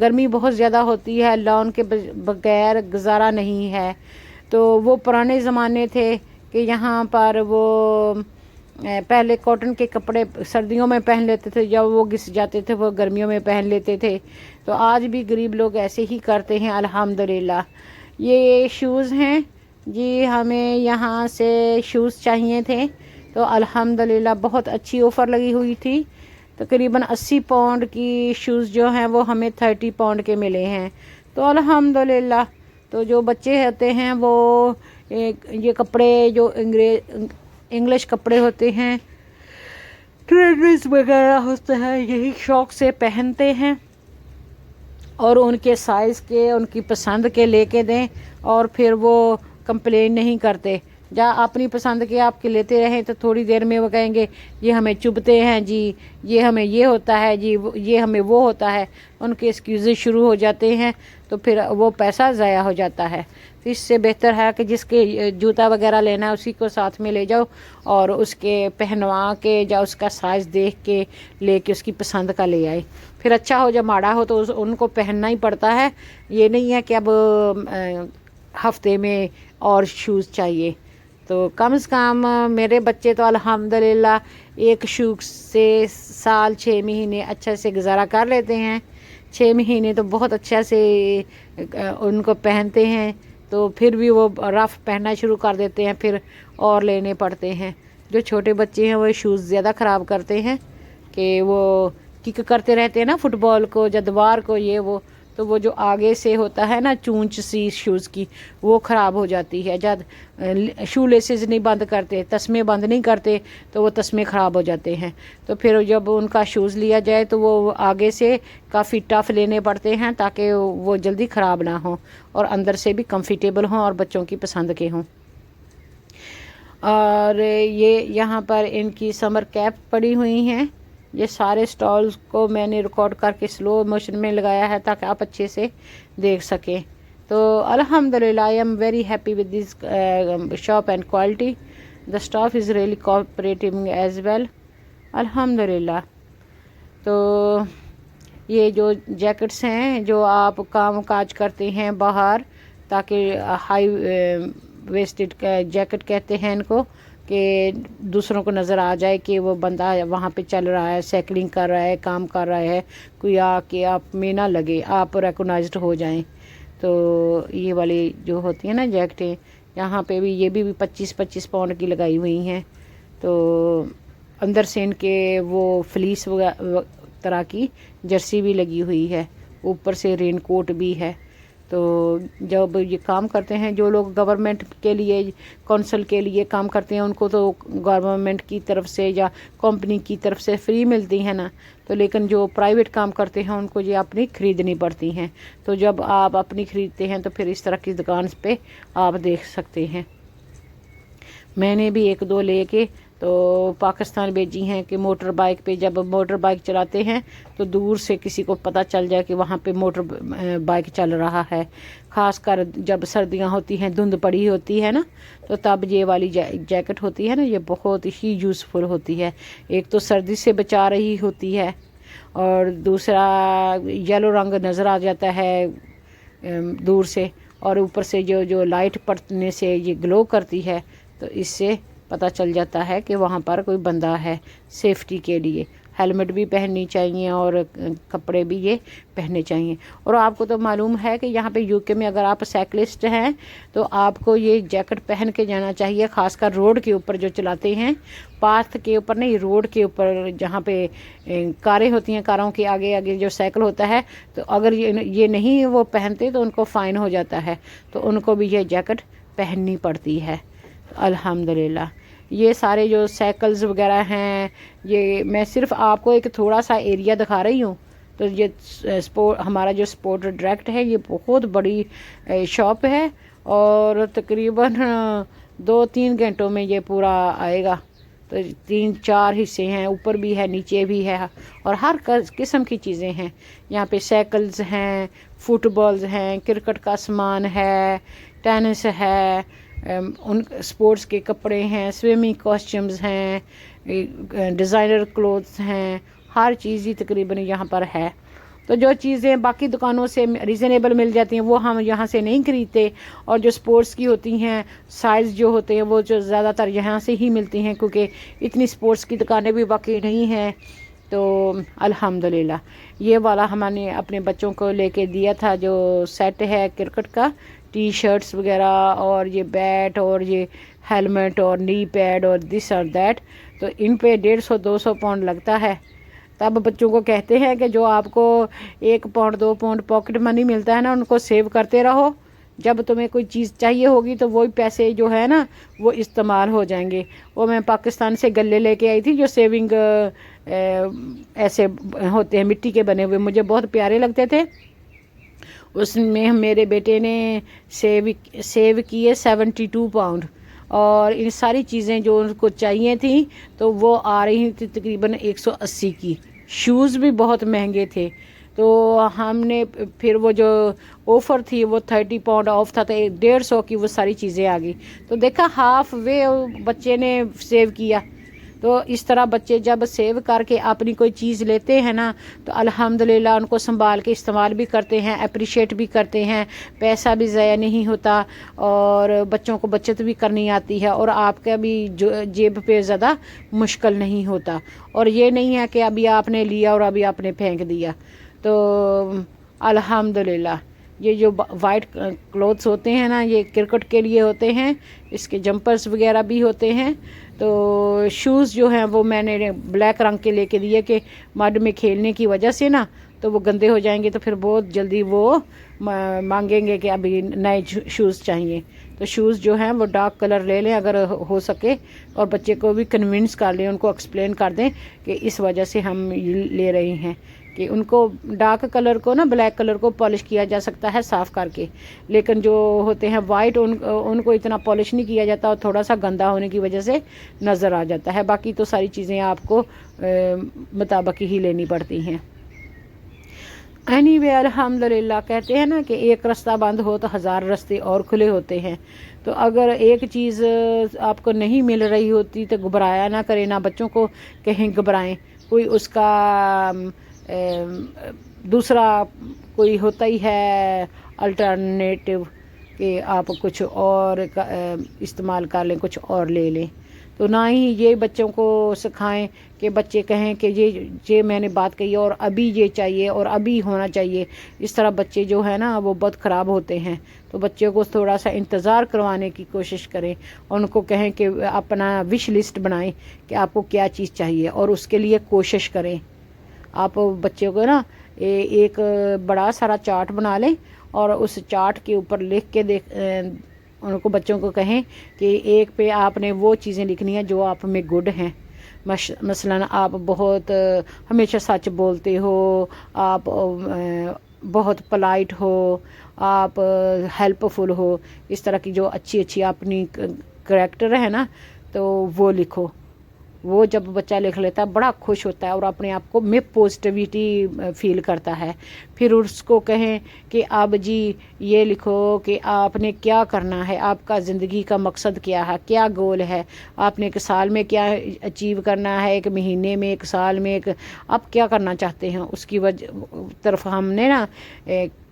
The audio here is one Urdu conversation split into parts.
گرمی بہت زیادہ ہوتی ہے، لان کے بغیر گزارا نہیں ہے. تو وہ پرانے زمانے تھے کہ یہاں پر وہ پہلے کاٹن کے کپڑے سردیوں میں پہن لیتے تھے، جب وہ گھس جاتے تھے وہ گرمیوں میں پہن لیتے تھے. تو آج بھی غریب لوگ ایسے ہی کرتے ہیں الحمدللہ. یہ شوز ہیں جی، ہمیں یہاں سے شوز چاہیے تھے تو الحمدللہ بہت اچھی آفر لگی ہوئی تھی. تقریباً 80 پاؤنڈ کی شوز جو ہیں وہ ہمیں 30 پاؤنڈ کے ملے ہیں. تو الحمدللہ. تو جو بچے ہوتے ہیں وہ یہ کپڑے جو انگلش کپڑے ہوتے ہیں، ٹرینرز وغیرہ ہوتے ہیں، یہی شوق سے پہنتے ہیں اور ان کے سائز کے، ان کی پسند کے لے کے دیں اور پھر وہ کمپلین نہیں کرتے. جہاں اپنی پسند کے آپ کے لیتے رہیں تو تھوڑی دیر میں وہ کہیں گے یہ ہمیں چبھتے ہیں جی، یہ ہمیں یہ ہوتا ہے جی، یہ ہمیں وہ ہوتا ہے. ان کے ایکسکیوزز شروع ہو جاتے ہیں تو پھر وہ پیسہ ضائع ہو جاتا ہے. تو اس سے بہتر ہے کہ جس کے جوتا وغیرہ لینا ہے اسی کو ساتھ میں لے جاؤ اور اس کے پہنوا کے یا اس کا سائز دیکھ کے لے کے اس کی پسند کا لے آئے. پھر اچھا ہو یا ماڑا ہو تو ان کو پہننا ہی پڑتا ہے. یہ نہیں ہے کہ اب ہفتے میں اور شوز چاہیے. تو کم از کم میرے بچے تو الحمدللہ ایک شوز سے سال 6 مہینے اچھے سے گزارا کر لیتے ہیں. 6 مہینے تو بہت اچھا سے ان کو پہنتے ہیں. تو پھر بھی وہ رف پہننا شروع کر دیتے ہیں، پھر اور لینے پڑتے ہیں. جو چھوٹے بچے ہیں وہ شوز زیادہ خراب کرتے ہیں کہ وہ کک کرتے رہتے ہیں نا فٹ بال کو یا دیوار کو، یہ وہ تو وہ جو آگے سے ہوتا ہے نا چونچ سی شوز کی وہ خراب ہو جاتی ہے. جب شو لیسز نہیں بند کرتے، تسمے بند نہیں کرتے تو وہ تسمے خراب ہو جاتے ہیں. تو پھر جب ان کا شوز لیا جائے تو وہ آگے سے کافی ٹف لینے پڑتے ہیں تاکہ وہ جلدی خراب نہ ہوں اور اندر سے بھی کمفرٹیبل ہوں اور بچوں کی پسند کے ہوں. اور یہ یہاں پر ان کی سمر کیپ پڑی ہوئی ہیں. یہ سارے سٹالز کو میں نے ریکارڈ کر کے سلو موشن میں لگایا ہے تاکہ آپ اچھے سے دیکھ سکیں. تو الحمدللہ I am very happy with this shop and quality. The staff is really cooperating as well الحمدللہ. تو یہ جو جیکٹس ہیں جو آپ کام کاج کرتے ہیں باہر، تاکہ ہائی ویسٹڈ جیکٹ کہتے ہیں ان کو، کہ دوسروں کو نظر آ جائے کہ وہ بندہ وہاں پہ چل رہا ہے، سائیکلنگ کر رہا ہے، کام کر رہا ہے، کوئی آ کے آپ میں نہ لگے، آپ ریکگنائزڈ ہو جائیں. تو یہ والی جو ہوتی ہیں نا جیکٹیں، یہاں پہ بھی یہ بھی 25 پاؤنڈ کی لگائی ہوئی ہیں. تو اندر سے ان کے وہ فلیس طرح کی جرسی بھی لگی ہوئی ہے، اوپر سے رین کوٹ بھی ہے. تو جب یہ کام کرتے ہیں جو لوگ گورنمنٹ کے لیے، کونسل کے لیے کام کرتے ہیں، ان کو تو گورنمنٹ کی طرف سے یا کمپنی کی طرف سے فری ملتی ہے نا. تو لیکن جو پرائیویٹ کام کرتے ہیں ان کو یہ اپنی خریدنی پڑتی ہیں. تو جب آپ اپنی خریدتے ہیں تو پھر اس طرح کی دکان پہ آپ دیکھ سکتے ہیں. میں نے بھی 1-2 لے کے تو پاکستان بھیجی ہیں کہ موٹر بائک پہ جب موٹر بائک چلاتے ہیں تو دور سے کسی کو پتہ چل جائے کہ وہاں پہ موٹر بائک چل رہا ہے. خاص کر جب سردیاں ہوتی ہیں، دھند پڑی ہوتی ہے نا، تو تب یہ والی جیکٹ ہوتی ہے نا، یہ بہت ہی یوزفل ہوتی ہے. ایک تو سردی سے بچا رہی ہوتی ہے اور دوسرا یلو رنگ نظر آ جاتا ہے دور سے، اور اوپر سے جو لائٹ پڑنے سے یہ گلو کرتی ہے تو اس سے پتہ چل جاتا ہے کہ وہاں پر کوئی بندہ ہے. سیفٹی کے لیے ہیلمٹ بھی پہننی چاہیے اور کپڑے بھی یہ پہننے چاہیے. اور آپ کو تو معلوم ہے کہ یہاں پہ UK میں اگر آپ سائیکلسٹ ہیں تو آپ کو یہ جیکٹ پہن کے جانا چاہیے، خاص کر روڈ کے اوپر جو چلاتے ہیں، پاتھ کے اوپر نہیں، روڈ کے اوپر جہاں پہ کاریں ہوتی ہیں، کاروں کے آگے آگے جو سائیکل ہوتا ہے، تو اگر یہ نہیں وہ پہنتے تو ان کو فائن ہو جاتا ہے. تو ان کو بھی یہ جیکٹ پہننی پڑتی ہے الحمدللہ. یہ سارے جو سائیکلز وغیرہ ہیں، یہ میں صرف آپ کو ایک تھوڑا سا ایریا دکھا رہی ہوں. تو یہ ہمارا جو سپورٹ ڈائریکٹ ہے یہ بہت بڑی شاپ ہے اور تقریباً 2-3 گھنٹوں میں یہ پورا آئے گا. تو 3-4 حصے ہیں، اوپر بھی ہے، نیچے بھی ہے، اور ہر قسم کی چیزیں ہیں یہاں پہ. سائیکلز ہیں، فٹ بالز ہیں، کرکٹ کا سامان ہے، ٹینس ہے، ان سپورٹس کے کپڑے ہیں، سوئمنگ کاسٹیومز ہیں، ڈیزائنر کلوتھس ہیں، ہر چیز ہی تقریباً یہاں پر ہے. تو جو چیزیں باقی دکانوں سے ریزنیبل مل جاتی ہیں وہ ہم یہاں سے نہیں خریدتے، اور جو سپورٹس کی ہوتی ہیں سائز جو ہوتے ہیں وہ جو زیادہ تر یہاں سے ہی ملتی ہیں، کیونکہ اتنی سپورٹس کی دکانیں بھی باقی نہیں ہیں۔ تو الحمدللہ یہ والا ہم نے اپنے بچوں کو لے کے دیا تھا، جو سیٹ ہے کرکٹ کا، ٹی شرٹس وغیرہ اور یہ بیٹ اور یہ ہیلمٹ اور نی پیڈ اور دس اور دیٹ، تو ان پہ 150-200 پاؤنڈ لگتا ہے۔ تب بچوں کو کہتے ہیں کہ جو آپ کو 1 پاؤنڈ 2 پاؤنڈ پاکٹ منی ملتا ہے نا، ان کو سیو کرتے رہو، جب تمہیں کوئی چیز چاہیے ہوگی تو وہی پیسے جو ہے نا وہ استعمال ہو جائیں گے۔ وہ میں پاکستان سے گلے لے کے آئی تھی جو سیونگ ایسے ہوتے ہیں مٹی کے بنے ہوئے، مجھے بہت پیارے لگتے تھے۔ اس میں میرے بیٹے نے سیو کیے 72 پاؤنڈ، اور ان ساری چیزیں جو ان کو چاہیے تھیں تو وہ آ رہی تھی تقریباً 180 کی۔ شوز بھی بہت مہنگے تھے، تو ہم نے پھر وہ جو آفر تھی وہ 30 پاؤنڈ آف تھا، تو 150 کی وہ ساری چیزیں آ گئی۔ تو دیکھا ہاف وے بچے نے سیو کیا۔ تو اس طرح بچے جب سیو کر کے اپنی کوئی چیز لیتے ہیں نا تو الحمدللہ ان کو سنبھال کے استعمال بھی کرتے ہیں، اپریشیٹ بھی کرتے ہیں، پیسہ بھی ضائع نہیں ہوتا، اور بچوں کو بچت بھی کرنی آتی ہے، اور آپ کا بھی جیب پہ زیادہ مشکل نہیں ہوتا، اور یہ نہیں ہے کہ ابھی آپ نے لیا اور ابھی آپ نے پھینک دیا۔ تو الحمدللہ یہ جو وائٹ کلوتھس ہوتے ہیں نا یہ کرکٹ کے لیے ہوتے ہیں، اس کے جمپرز وغیرہ بھی ہوتے ہیں۔ تو شوز جو ہیں وہ میں نے بلیک رنگ کے لے کے دیے کہ مڈ میں کھیلنے کی وجہ سے نا تو وہ گندے ہو جائیں گے، تو پھر بہت جلدی وہ مانگیں گے کہ ابھی نئے شوز چاہیے۔ تو شوز جو ہیں وہ ڈارک کلر لے لیں اگر ہو سکے، اور بچے کو بھی کنونس کر لیں، ان کو ایکسپلین کر دیں کہ اس وجہ سے ہم لے رہے ہیں، کہ ان کو ڈارک کلر کو نا بلیک کلر کو پالش کیا جا سکتا ہے صاف کر کے، لیکن جو ہوتے ہیں وائٹ ان کو اتنا پالش نہیں کیا جاتا، اور تھوڑا سا گندا ہونے کی وجہ سے نظر آ جاتا ہے۔ باقی تو ساری چیزیں آپ کو مطابق ہی لینی پڑتی ہیں۔ اینی وے الحمدللہ کہتے ہیں نا کہ ایک رستہ بند ہو تو 1000 رستے اور کھلے ہوتے ہیں۔ تو اگر ایک چیز آپ کو نہیں مل رہی ہوتی تو گھبرایا نہ کریں، نہ بچوں کو کہیں گھبرائیں، کوئی اس کا دوسرا کوئی ہوتا ہی ہے الٹرنیٹو کہ آپ کچھ اور استعمال کر لیں، کچھ اور لے لیں۔ تو نہ ہی یہ بچوں کو سکھائیں کہ بچے کہیں کہ یہ میں نے بات کہی اور ابھی یہ چاہیے اور ابھی ہونا چاہیے، اس طرح بچے جو ہے نا وہ بہت خراب ہوتے ہیں۔ تو بچوں کو تھوڑا سا انتظار کروانے کی کوشش کریں، اور ان کو کہیں کہ اپنا وش لسٹ بنائیں کہ آپ کو کیا چیز چاہیے، اور اس کے لیے کوشش کریں۔ آپ بچوں کو نا ایک بڑا سارا چارٹ بنا لیں، اور اس چارٹ کے اوپر لکھ کے ان کو بچوں کو کہیں کہ ایک پہ آپ نے وہ چیزیں لکھنی ہیں جو آپ میں گڈ ہیں۔ مثلاً آپ بہت ہمیشہ سچ بولتے ہو، آپ بہت پولائٹ ہو، آپ ہیلپ فل ہو، اس طرح کی جو اچھی اچھی اپنی کریکٹر ہے نا تو وہ لکھو۔ وہ جب بچہ لکھ لیتا ہے بڑا خوش ہوتا ہے اور اپنے آپ کو میں پازیٹیوٹی فیل کرتا ہے۔ پھر اس کو کہیں کہ اب جی یہ لکھو کہ آپ نے کیا کرنا ہے، آپ کا زندگی کا مقصد کیا ہے، کیا گول ہے، آپ نے ایک سال میں کیا اچیو کرنا ہے، ایک مہینے میں، ایک سال میں، آپ کیا کرنا چاہتے ہیں، اس کی طرف ہم نے نا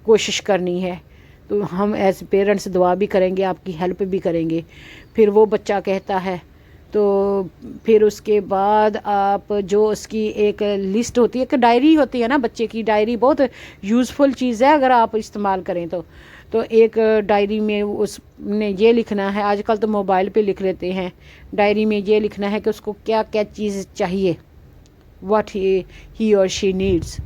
کوشش کرنی ہے۔ تو ہم ایز پیرنٹس دعا بھی کریں گے، آپ کی ہیلپ بھی کریں گے۔ پھر وہ بچہ کہتا ہے، تو پھر اس کے بعد آپ جو اس کی ایک لسٹ ہوتی ہے، ایک ڈائری ہوتی ہے نا، بچے کی ڈائری بہت یوزفل چیز ہے اگر آپ استعمال کریں تو ایک ڈائری میں اس نے یہ لکھنا ہے، آج کل تو موبائل پہ لکھ لیتے ہیں، ڈائری میں یہ لکھنا ہے کہ اس کو کیا کیا چیز چاہیے، واٹ ہی اور شی نیڈس۔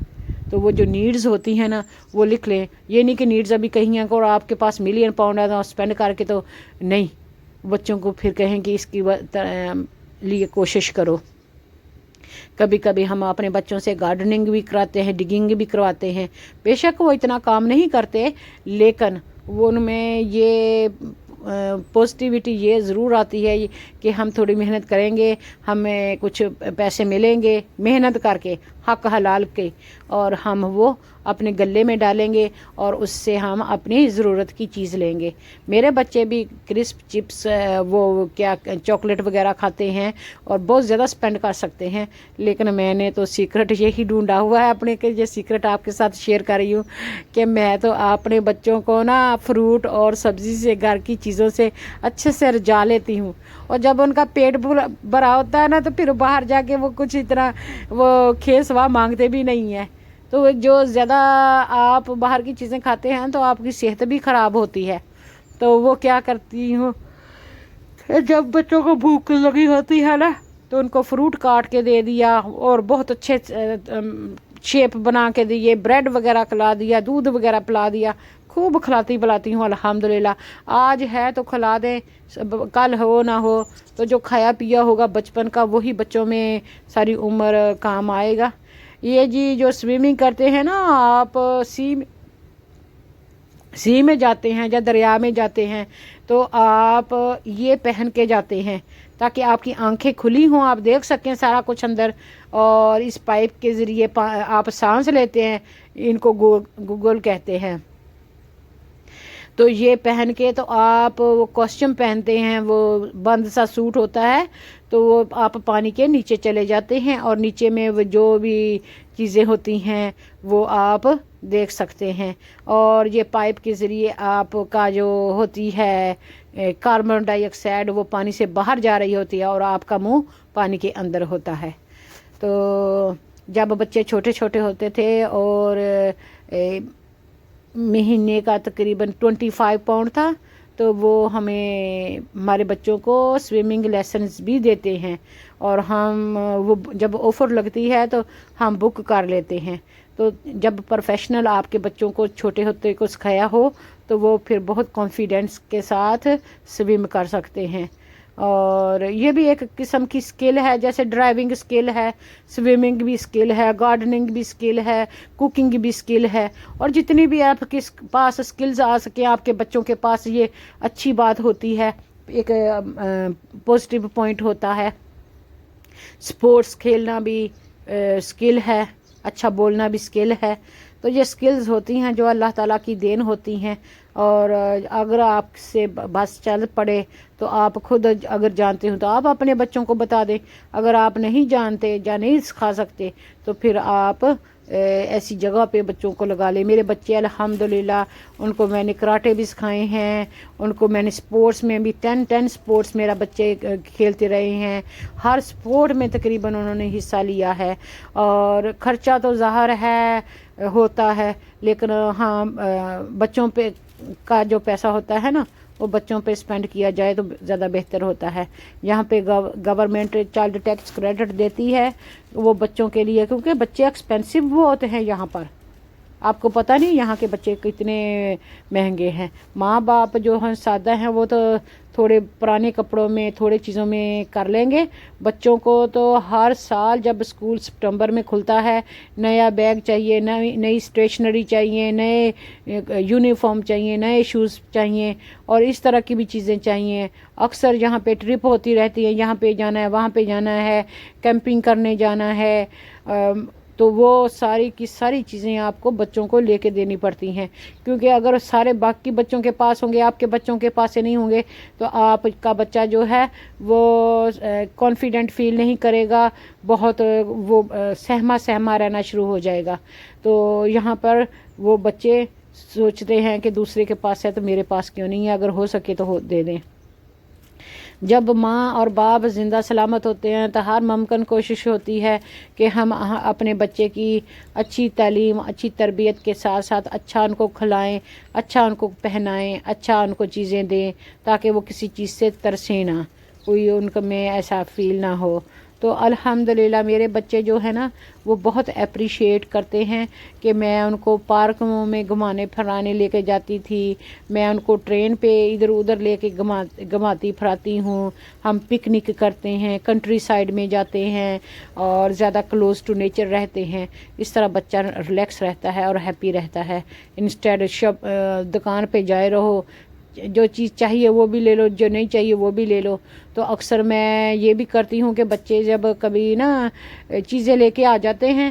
تو وہ جو نیڈز ہوتی ہیں نا وہ لکھ لیں۔ یہ نہیں کہ نیڈز ابھی کہیں ہیں اور آپ کے پاس ملین پاؤنڈ ہے تو اسپینڈ کر کے تو نہیں، بچوں کو پھر کہیں کہ اس کی لیے کوشش کرو۔ کبھی کبھی ہم اپنے بچوں سے گارڈننگ بھی کراتے ہیں، ڈگنگ بھی کرواتے ہیں، بے شک وہ اتنا کام نہیں کرتے، لیکن وہ ان میں یہ پازیٹیوٹی یہ ضرور آتی ہے کہ ہم تھوڑی محنت کریں گے، ہمیں کچھ پیسے ملیں گے محنت کر کے، حق حلال کے، اور ہم وہ اپنے گلے میں ڈالیں گے اور اس سے ہم اپنی ضرورت کی چیز لیں گے۔ میرے بچے بھی کرسپ چپس وہ کیا چاکلیٹ وغیرہ کھاتے ہیں اور بہت زیادہ سپینڈ کر سکتے ہیں، لیکن میں نے تو سیکرٹ یہی ڈھونڈا ہوا ہے اپنے کہ یہ سیکرٹ آپ کے ساتھ شیئر کر رہی ہوں کہ میں تو اپنے بچوں کو نا فروٹ اور سبزی سے، گھر کی چیزوں سے اچھے سے رجا لیتی ہوں، اور جب ان کا پیٹ بھرا ہوتا ہے نا تو پھر باہر جا کے وہ کچھ اتنا وہ کھیل سوا مانگتے بھی نہیں ہیں۔ تو جو زیادہ آپ باہر کی چیزیں کھاتے ہیں تو آپ کی صحت بھی خراب ہوتی ہے۔ تو وہ کیا کرتی ہوں، جب بچوں کو بھوک لگی ہوتی ہے نا تو ان کو فروٹ کاٹ کے دے دیا اور بہت اچھے شیپ بنا کے دیے، بریڈ وغیرہ کھلا دیا، دودھ وغیرہ پلا دیا، خوب کھلاتی پلاتی ہوں الحمدللہ۔ آج ہے تو کھلا دیں، کل ہو نہ ہو تو جو کھایا پیا ہوگا بچپن کا وہی بچوں میں ساری عمر کام آئے گا۔ یہ جی جو سوئمنگ کرتے ہیں نا آپ، سی میں جاتے ہیں یا دریا میں جاتے ہیں تو آپ یہ پہن کے جاتے ہیں تاکہ آپ کی آنکھیں کھلی ہوں، آپ دیکھ سکیں سارا کچھ اندر، اور اس پائپ کے ذریعے آپ سانس لیتے ہیں، ان کو گوگل کہتے ہیں۔ تو یہ پہن کے تو آپ وہ کاسٹیوم پہنتے ہیں، وہ بند سا سوٹ ہوتا ہے، تو وہ آپ پانی کے نیچے چلے جاتے ہیں اور نیچے میں وہ جو بھی چیزیں ہوتی ہیں وہ آپ دیکھ سکتے ہیں، اور یہ پائپ کے ذریعے آپ کا جو ہوتی ہے کاربن ڈائی آکسائڈ وہ پانی سے باہر جا رہی ہوتی ہے اور آپ کا منہ پانی کے اندر ہوتا ہے۔ تو جب بچے چھوٹے چھوٹے ہوتے تھے اور مہینے کا تقریباً 25 پاؤنڈ تھا تو وہ ہمیں ہمارے بچوں کو سوئمنگ لیسنز بھی دیتے ہیں، اور ہم وہ جب آفر لگتی ہے تو ہم بک کر لیتے ہیں۔ تو جب پروفیشنل آپ کے بچوں کو چھوٹے ہوتے کو سکھایا ہو تو وہ پھر بہت کانفیڈنس کے ساتھ سوئم کر سکتے ہیں، اور یہ بھی ایک قسم کی سکل ہے، جیسے ڈرائیونگ سکل ہے، سوئمنگ بھی سکل ہے، گارڈننگ بھی سکل ہے، کوکنگ بھی سکل ہے، اور جتنی بھی آپ کے پاس سکلز آ سکیں آپ کے بچوں کے پاس، یہ اچھی بات ہوتی ہے، ایک پازیٹیو پوائنٹ ہوتا ہے۔ سپورٹس کھیلنا بھی سکل ہے، اچھا بولنا بھی سکل ہے، تو یہ سکلز ہوتی ہیں جو اللہ تعالیٰ کی دین ہوتی ہیں، اور اگر آپ سے بس چل پڑے تو آپ خود اگر جانتے ہوں تو آپ اپنے بچوں کو بتا دیں، اگر آپ نہیں جانتے یا نہیں سکھا سکتے تو پھر آپ ایسی جگہ پہ بچوں کو لگا لیں۔ میرے بچے الحمدللہ ان کو میں نے کراٹے بھی سکھائے ہیں، ان کو میں نے سپورٹس میں بھی 10 سپورٹس میرا بچے کھیلتے رہے ہیں، ہر سپورٹ میں تقریباً انہوں نے حصہ لیا ہے، اور خرچہ تو ظاہر ہے ہوتا ہے، لیکن ہاں بچوں پہ کا جو پیسہ ہوتا ہے نا وہ بچوں پہ اسپینڈ کیا جائے تو زیادہ بہتر ہوتا ہے۔ یہاں پہ گورنمنٹ چائلڈ ٹیکس کریڈٹ دیتی ہے وہ بچوں کے لیے، کیونکہ بچے ایکسپینسو ہوتے ہیں یہاں پر، آپ کو پتہ نہیں یہاں کے بچے کتنے مہنگے ہیں۔ ماں باپ جو ہیں سادہ ہیں وہ تو تھوڑے پرانے کپڑوں میں تھوڑے چیزوں میں کر لیں گے، بچوں کو تو ہر سال جب اسکول سپٹمبر میں کھلتا ہے نیا بیگ چاہیے، نئی اسٹیشنری چاہیے، نئے یونیفارم چاہیے، نئے شوز چاہیے، اور اس طرح کی بھی چیزیں چاہیے۔ اکثر یہاں پہ ٹرپ ہوتی رہتی ہے، یہاں پہ جانا ہے، وہاں پہ جانا ہے، کیمپنگ کرنے جانا ہے، تو وہ ساری کی ساری چیزیں آپ کو بچوں کو لے کے دینی پڑتی ہیں، کیونکہ اگر سارے باقی بچوں کے پاس ہوں گے آپ کے بچوں کے پاس نہیں ہوں گے تو آپ کا بچہ جو ہے وہ کانفیڈنٹ فیل نہیں کرے گا، بہت وہ سہما رہنا شروع ہو جائے گا۔ تو یہاں پر وہ بچے سوچتے ہیں کہ دوسرے کے پاس ہے تو میرے پاس کیوں نہیں ہے، اگر ہو سکے تو دے دیں۔ جب ماں اور باپ زندہ سلامت ہوتے ہیں تو ہر ممکن کوشش ہوتی ہے کہ ہم اپنے بچے کی اچھی تعلیم، اچھی تربیت کے ساتھ ساتھ اچھا ان کو کھلائیں، اچھا ان کو پہنائیں، اچھا ان کو چیزیں دیں، تاکہ وہ کسی چیز سے ترسیں نہ، کوئی ان میں ایسا فیل نہ ہو۔ تو الحمدللہ میرے بچے جو ہیں نا وہ بہت اپریشیٹ کرتے ہیں کہ میں ان کو پارکوں میں گھمانے پھرانے لے کے جاتی تھی، میں ان کو ٹرین پہ ادھر ادھر لے کے گھماتی پھراتی ہوں، ہم پکنک کرتے ہیں، کنٹری سائیڈ میں جاتے ہیں اور زیادہ کلوز ٹو نیچر رہتے ہیں۔ اس طرح بچہ ریلیکس رہتا ہے اور ہیپی رہتا ہے، انسٹیڈ دکان پہ جائے رہو، جو چیز چاہیے وہ بھی لے لو، جو نہیں چاہیے وہ بھی لے لو۔ تو اکثر میں یہ بھی کرتی ہوں کہ بچے جب کبھی نا چیزیں لے کے آ جاتے ہیں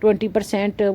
20%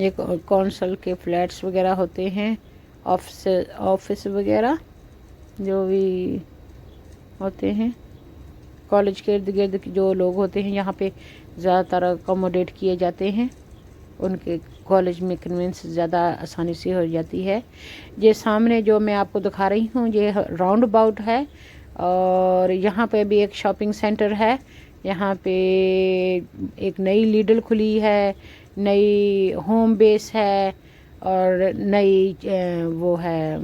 یہ کونسل کے فلیٹس وغیرہ ہوتے ہیں، آفس وغیرہ جو بھی ہوتے ہیں، کالج کے ارد گرد جو لوگ ہوتے ہیں یہاں پہ زیادہ تر اکوموڈیٹ کیے جاتے ہیں، ان کے کالج میں کنوینس زیادہ آسانی سے ہو جاتی ہے۔ یہ سامنے جو میں آپ کو دکھا رہی ہوں یہ راؤنڈ اباؤٹ ہے، اور یہاں پہ بھی ایک شاپنگ سینٹر ہے۔ یہاں پہ ایک نئی لیڈل کھلی ہے، نئی ہوم بیس ہے، اور نئی وہ ہے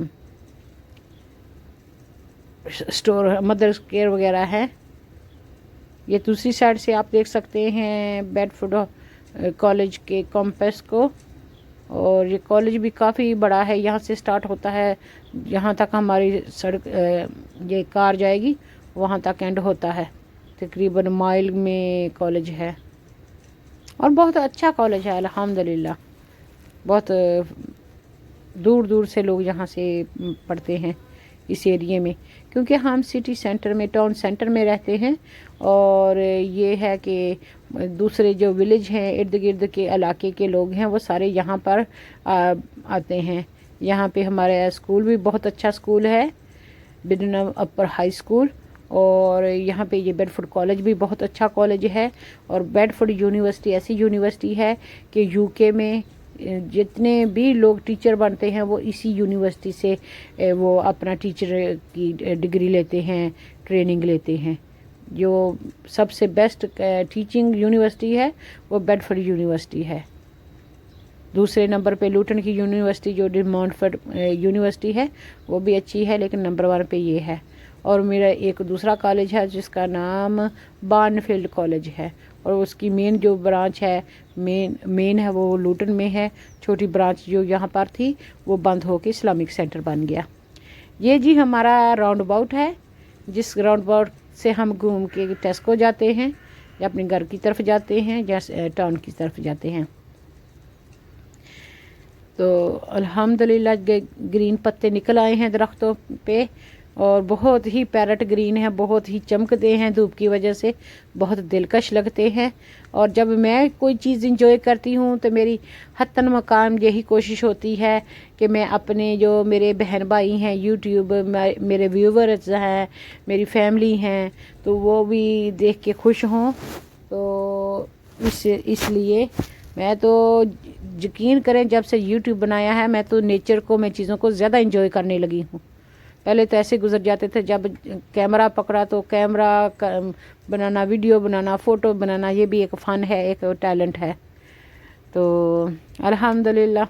اسٹور مدرس کیئر وغیرہ ہے۔ یہ دوسری سائڈ سے آپ دیکھ سکتے ہیں بیڈ فوڈ کالج کے کیمپس کو، اور یہ کالج بھی کافی بڑا ہے، یہاں سے سٹارٹ ہوتا ہے جہاں تک ہماری سڑک یہ کار جائے گی وہاں تک اینڈ ہوتا ہے، تقریباً مائل میں کالج ہے، اور بہت اچھا کالج ہے الحمدللہ۔ بہت دور دور سے لوگ یہاں سے پڑھتے ہیں اس ایریے میں، کیونکہ ہم سٹی سینٹر میں، ٹاؤن سینٹر میں رہتے ہیں، اور یہ ہے کہ دوسرے جو ولیج ہیں ارد گرد کے علاقے کے لوگ ہیں وہ سارے یہاں پر آتے ہیں۔ یہاں پہ ہمارا اسکول بھی بہت اچھا اسکول ہے، بدنا اپر ہائی اسکول، اور یہاں پہ یہ بیڈ فوڈ کالج بھی بہت اچھا کالج ہے، اور بیڈ فوڈ یونیورسٹی ایسی یونیورسٹی ہے کہ یو کے میں جتنے بھی لوگ ٹیچر بنتے ہیں وہ اسی یونیورسٹی سے وہ اپنا ٹیچر کی ڈگری لیتے ہیں، ٹریننگ لیتے ہیں۔ جو سب سے بیسٹ ٹیچنگ یونیورسٹی ہے وہ بیڈ فوڈ یونیورسٹی ہے۔ دوسرے نمبر پہ لوٹن کی یونیورسٹی جو مونٹفورٹ یونیورسٹی ہے وہ بھی اچھی ہے، لیکن نمبر 1 پہ یہ ہے۔ اور میرا ایک دوسرا کالج ہے جس کا نام بارن فیلڈ کالج ہے، اور اس کی مین جو برانچ ہے مین ہے وہ لوٹن میں ہے، چھوٹی برانچ جو یہاں پر تھی وہ بند ہو کے اسلامک سینٹر بن گیا۔ یہ جی ہمارا راؤنڈ اباؤٹ ہے، جس راؤنڈ اباؤٹ سے ہم گھوم کے ٹیسکو جاتے ہیں، یا اپنے گھر کی طرف جاتے ہیں، یا ٹاؤن کی طرف جاتے ہیں۔ تو الحمدللہ گرین پتے نکل آئے ہیں درختوں پہ، اور بہت ہی پیرٹ گرین ہے، بہت ہی چمکتے ہیں دھوپ کی وجہ سے، بہت دلکش لگتے ہیں۔ اور جب میں کوئی چیز انجوائے کرتی ہوں تو میری حتاً مقام یہی کوشش ہوتی ہے کہ میں اپنے جو میرے بہن بھائی ہیں یوٹیوب میرے ویورز ہیں، میری فیملی ہیں، تو وہ بھی دیکھ کے خوش ہوں۔ تو اس لیے میں تو یقین کریں جب سے یوٹیوب بنایا ہے میں تو نیچر کو، میں چیزوں کو زیادہ انجوائے کرنے لگی ہوں۔ پہلے تو ایسے گزر جاتے تھے، جب کیمرہ پکڑا تو کیمرہ بنانا، ویڈیو بنانا، فوٹو بنانا یہ بھی ایک فن ہے، ایک ٹیلنٹ ہے۔ تو الحمدللہ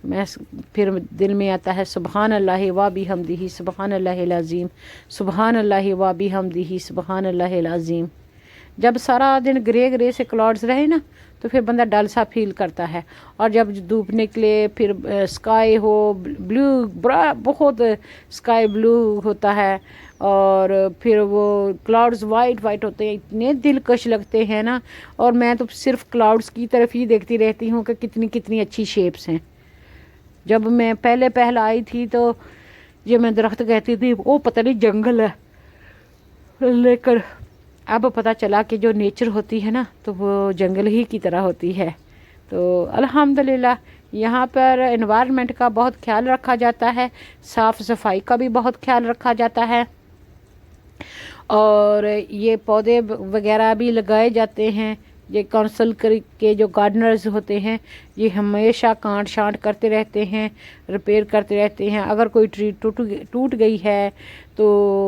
میں پھر دل میں آتا ہے سبحان اللہ و بحمدہ سبحان اللہ العظیم، سبحان اللہ و بحمدہ سبحان اللہ العظیم۔ جب سارا دن گرے سے کلاؤڈز رہے نا تو پھر بندہ ڈل سا فیل کرتا ہے، اور جب دھوپ نکلے پھر اسکائی ہو بلو، بہت اسکائی بلو ہوتا ہے، اور پھر وہ کلاؤڈز وائٹ ہوتے ہیں، اتنے دلکش لگتے ہیں نا۔ اور میں تو صرف کلاؤڈز کی طرف ہی دیکھتی رہتی ہوں کہ کتنی اچھی شیپس ہیں۔ جب میں پہلے آئی تھی تو یہ میں درخت کہتی تھی وہ پتہ نہیں جنگل ہے، لیکن اب پتہ چلا کہ جو نیچر ہوتی ہے نا تو وہ جنگل ہی کی طرح ہوتی ہے۔ تو الحمدللہ یہاں پر انوائرمنٹ کا بہت خیال رکھا جاتا ہے، صاف صفائی کا بھی بہت خیال رکھا جاتا ہے، اور یہ پودے وغیرہ بھی لگائے جاتے ہیں۔ یہ کونسل کے جو گارڈنرز ہوتے ہیں یہ ہمیشہ کانٹ شانٹ کرتے رہتے ہیں، ریپیئر کرتے رہتے ہیں۔ اگر کوئی ٹری ٹوٹ گئی ہے تو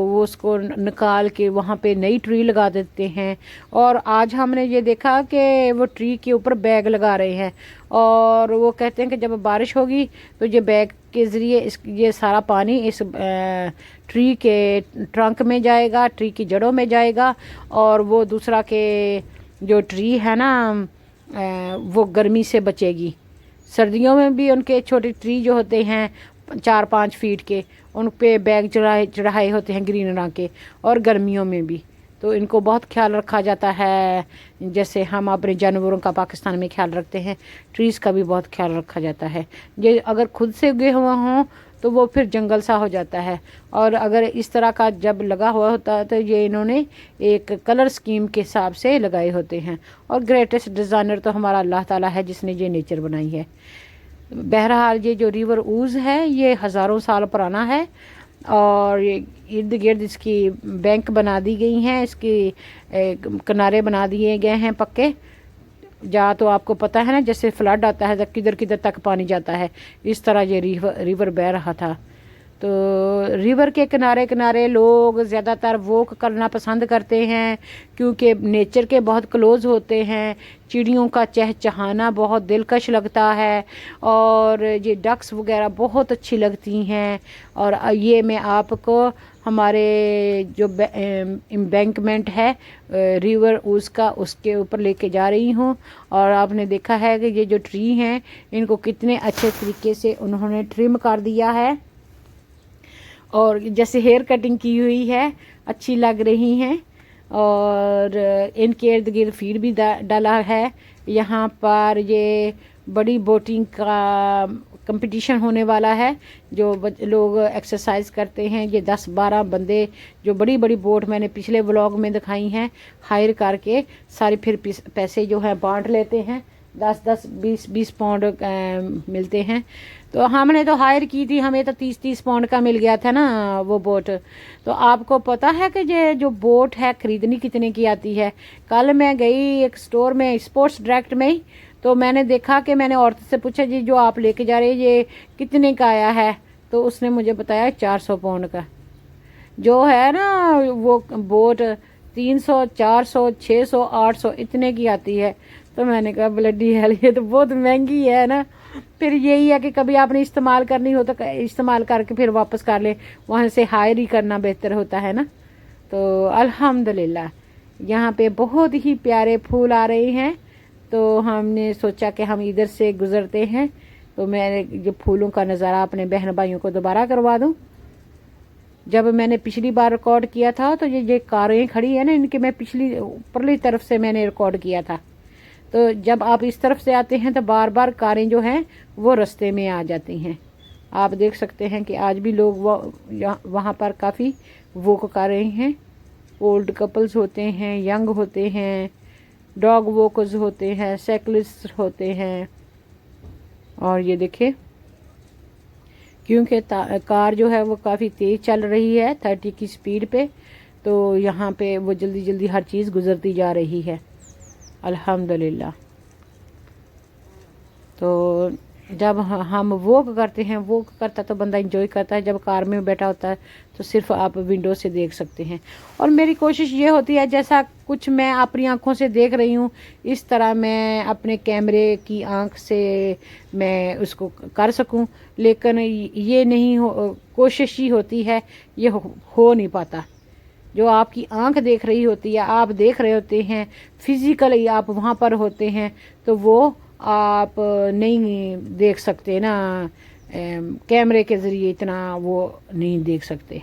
وہ اس کو نکال کے وہاں پہ نئی ٹری لگا دیتے ہیں۔ اور آج ہم نے یہ دیکھا کہ وہ ٹری کے اوپر بیگ لگا رہے ہیں، اور وہ کہتے ہیں کہ جب بارش ہوگی تو یہ بیگ کے ذریعے یہ سارا پانی اس ٹری کے ٹرنک میں جائے گا، ٹری کی جڑوں میں جائے گا، اور وہ دوسرا کہ جو ٹری ہے نا وہ گرمی سے بچے گی۔ سردیوں میں بھی ان کے چھوٹے ٹری جو ہوتے ہیں 4-5 فیٹ کے، ان پہ بیگ چڑھائے ہوتے ہیں گرین رنگ کے، اور گرمیوں میں بھی۔ تو ان کو بہت خیال رکھا جاتا ہے، جیسے ہم اپنے جانوروں کا پاکستان میں خیال رکھتے ہیں، ٹریز کا بھی بہت خیال رکھا جاتا ہے۔ یہ اگر خود سے اگے ہوئے ہوں تو تو وہ پھر جنگل سا ہو جاتا ہے. اور اگر اس طرح کا جب لگا ہوا ہوتا ہے تو یہ انہوں نے ایک کلر سکیم کے حساب سے لگائے ہوتے ہیں. اور گریٹسٹ ڈیزائنر تو ہمارا اللہ تعالیٰ ہے جس نے یہ نیچر بنائی ہے. بہرحال یہ جو ریور اوز ہے یہ ہزاروں سال پرانا ہے اور ارد گرد اس کی بینک بنا دی گئی ہیں, اس کی کنارے بنا دیے گئے ہیں پکے. جہاں تو آپ کو پتہ ہے نا جیسے فلڈ آتا ہے تو کدھر کدھر تک پانی جاتا ہے, اس طرح یہ ریور بہہ رہا تھا. تو ریور کے کنارے کنارے لوگ زیادہ تر واک کرنا پسند کرتے ہیں کیونکہ نیچر کے بہت کلوز ہوتے ہیں. چڑیوں کا چہچہانا بہت دلکش لگتا ہے اور یہ ڈکس وغیرہ بہت اچھی لگتی ہیں. اور یہ میں آپ کو ہمارے جو امبینکمنٹ ہے ریور اوز کا اس کے اوپر لے کے جا رہی ہوں. اور آپ نے دیکھا ہے کہ یہ جو ٹری ہیں ان کو کتنے اچھے طریقے سے انہوں نے ٹرم کر دیا ہے اور جیسے ہیئر کٹنگ کی ہوئی ہے, اچھی لگ رہی ہیں. اور ان کے ارد گرد فیڈ بھی ڈالا ہے. یہاں پر یہ بڑی بوٹنگ کا کمپٹیشن ہونے والا ہے جو لوگ ایکسرسائز کرتے ہیں. یہ 10-12 بندے جو بڑی بڑی بوٹ میں نے پچھلے ولاگ میں دکھائی ہیں ہائر کر کے سارے پھر پیسے جو ہیں بانٹ لیتے ہیں. 10-10 20-20 پاؤنڈ ملتے ہیں. تو ہم نے تو ہائر کی تھی, ہمیں تو 30-30 پاؤنڈ کا مل گیا تھا نا وہ بوٹ. تو آپ کو پتہ ہے کہ یہ جو بوٹ ہے خریدنی کتنے کی آتی ہے. کل میں گئی ایک سٹور میں اسپورٹس ڈائریکٹ میں ہی, تو میں نے دیکھا کہ میں نے عورت سے پوچھا جی جو آپ لے کے جا رہے ہیں یہ کتنے کا آیا ہے, تو اس نے مجھے بتایا 400 پاؤنڈ کا. جو ہے نا وہ بوٹ 300 400 600 800 اتنے کی آتی ہے. تو میں نے کہا بلڈی ہیل یہ تو بہت مہنگی ہے نا. پھر یہی ہے کہ کبھی آپ نے استعمال کرنی ہو تو استعمال کر کے پھر واپس کر لیں, وہاں سے ہائر ہی کرنا بہتر ہوتا ہے نا. تو الحمدللہ یہاں پہ بہت ہی پیارے پھول آ رہے ہیں. تو ہم نے سوچا کہ ہم ادھر سے گزرتے ہیں تو میں نے یہ پھولوں کا نظارہ اپنے بہن بھائیوں کو دوبارہ کروا دوں. جب میں نے پچھلی بار ریکارڈ کیا تھا تو یہ کاریں کھڑی ہیں نا ان کے میں پچھلی اوپرلی طرف سے میں نے ریکارڈ کیا تھا. تو جب آپ اس طرف سے آتے ہیں تو بار بار کاریں جو ہیں وہ رستے میں آ جاتی ہیں. آپ دیکھ سکتے ہیں کہ آج بھی لوگ وہاں پر کافی واک کر رہے ہیں. اولڈ کپلز ہوتے ہیں, ینگ ہوتے ہیں, ڈاگ واکرز ہوتے ہیں, سائیکلسٹ ہوتے ہیں. اور یہ دیکھیں کیونکہ کار جو ہے وہ کافی تیز چل رہی ہے 30 کی سپیڈ پہ, تو یہاں پہ وہ جلدی جلدی ہر چیز گزرتی جا رہی ہے الحمدللہ. تو جب ہم واک کرتے ہیں, واک کرتا تو بندہ انجوائے کرتا ہے. جب کار میں بیٹھا ہوتا ہے تو صرف آپ ونڈو سے دیکھ سکتے ہیں. اور میری کوشش یہ ہوتی ہے جیسا کچھ میں اپنی آنکھوں سے دیکھ رہی ہوں اس طرح میں اپنے کیمرے کی آنکھ سے میں اس کو کر سکوں. لیکن یہ نہیں کوشش ہی ہوتی ہے, یہ ہو نہیں پاتا. جو آپ کی آنکھ دیکھ رہی ہوتی ہے, آپ دیکھ رہے ہوتے ہیں, فزیکلی آپ وہاں پر ہوتے ہیں, تو وہ آپ نہیں دیکھ سکتے نا, کیمرے کے ذریعے اتنا وہ نہیں دیکھ سکتے.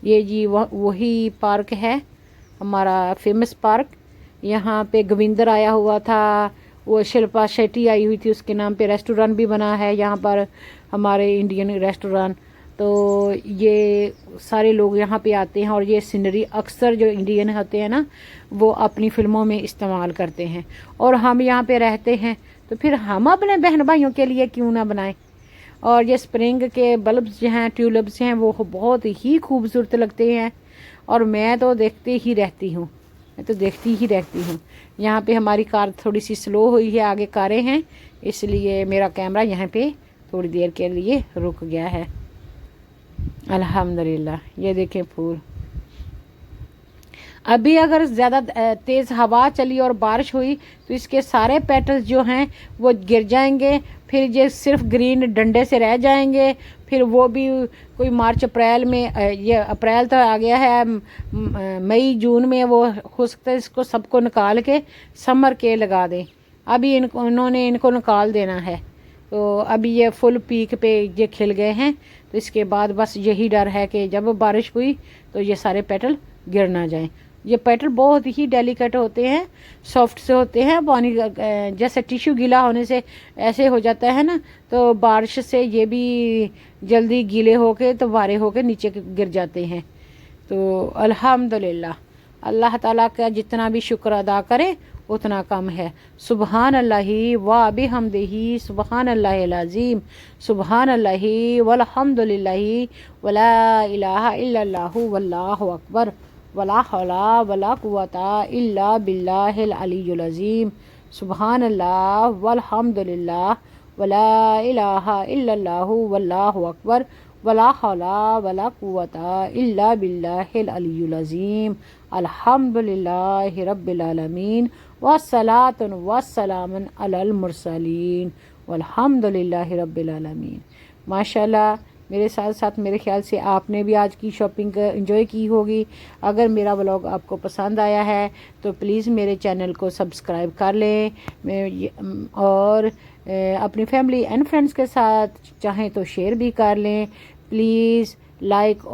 یہ جی وہی پارک ہے ہمارا فیمس پارک. یہاں پہ گویندر آیا ہوا تھا, وہ شلپا شیٹی آئی ہوئی تھی, اس کے نام پہ ریسٹورینٹ بھی بنا ہے یہاں پر, ہمارے انڈین ریسٹورینٹ. تو یہ سارے لوگ یہاں پہ آتے ہیں اور یہ سینری اکثر جو انڈین ہوتے ہیں نا وہ اپنی فلموں میں استعمال کرتے ہیں. اور ہم یہاں پہ رہتے ہیں تو پھر ہم اپنے بہن بھائیوں کے لیے کیوں نہ بنائیں. اور یہ سپرنگ کے بلبس جو ہیں, ٹیولپس ہیں, وہ بہت ہی خوبصورت لگتے ہیں اور میں تو دیکھتی ہی رہتی ہوں. یہاں پہ ہماری کار تھوڑی سی سلو ہوئی ہے, آگے کاریں ہیں, اس لیے میرا کیمرہ یہاں پہ تھوڑی دیر کے لیے رک گیا ہے. الحمدللہ یہ دیکھیں پھول. ابھی اگر زیادہ تیز ہوا چلی اور بارش ہوئی تو اس کے سارے پیٹلز جو ہیں وہ گر جائیں گے, پھر یہ صرف گرین ڈنڈے سے رہ جائیں گے. پھر وہ بھی کوئی مارچ اپریل میں, یہ اپریل تو آ گیا ہے, مئی جون میں وہ ہو سکتا ہے اس کو سب کو نکال کے سمر کے لگا دیں. ابھی انہوں نے ان کو نکال دینا ہے. تو ابھی یہ فل پیک پہ یہ کھل گئے ہیں, تو اس کے بعد بس یہی ڈر ہے کہ جب بارش ہوئی تو یہ سارے پیٹل گر نہ جائیں. یہ پیٹل بہت ہی ڈیلیکیٹ ہوتے ہیں، سافٹ سے ہوتے ہیں، پانی جیسے ٹیشو گیلا ہونے سے ایسے ہو جاتا ہے نا، تو بارش سے یہ بھی جلدی گیلے ہو کے تو وارے ہو کے نیچے گر جاتے ہیں۔ تو الحمدللہ اللہ تعالیٰ کا جتنا بھی شکر ادا کرے اتنا کم ہے۔ سبحان اللہ و بحمدہ، سبحان اللہ العظیم، سبحان اللہ والحمد للہ ولا الہ الا اللہ واللہ اکبر ولا حول ولا قوۃ الا باللہ العلی العظیم، سبحان اللہ والحمد للہ ولا الہ الا اللہ واللہ اکبر ولا حول ولا قوۃ الا باللہ العلی العظیم، الحمد للہ رب العالمین والصلاۃ والسلام علی المرسلین والحمد للہ رب العالمین۔ ماشاءاللہ میرے ساتھ ساتھ میرے خیال سے آپ نے بھی آج کی شاپنگ انجوائے کی ہوگی۔ اگر میرا ولاگ آپ کو پسند آیا ہے تو پلیز میرے چینل کو سبسکرائب کر لیں، اور اپنی فیملی اینڈ فرینڈس کے ساتھ چاہیں تو شیئر بھی کر لیں۔ پلیز لائک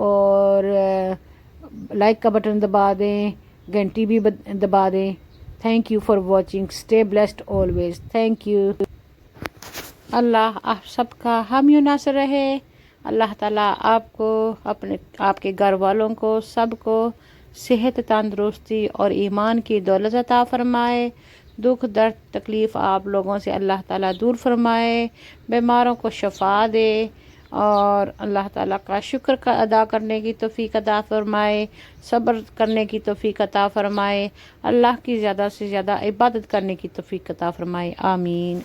کا بٹن دبا دیں، گھنٹی بھی دبا دیں۔ Thank you for watching, stay blessed always, thank you. اللہ آپ سب کا حامی و ناصر رہے۔ اللہ تعالیٰ آپ کو، آپ کے گھر والوں کو، سب کو صحت، تندرستی اور ایمان کی دولت عطا فرمائے۔ دکھ درد تکلیف آپ لوگوں سے اللہ تعالیٰ دور فرمائے، بیماروں کو شفا دے، اور اللہ تعالیٰ کا شکر کا ادا کرنے کی توفیق عطا فرمائے، صبر کرنے کی توفیق عطا فرمائے، اللہ کی زیادہ سے زیادہ عبادت کرنے کی توفیق عطا فرمائے، آمین۔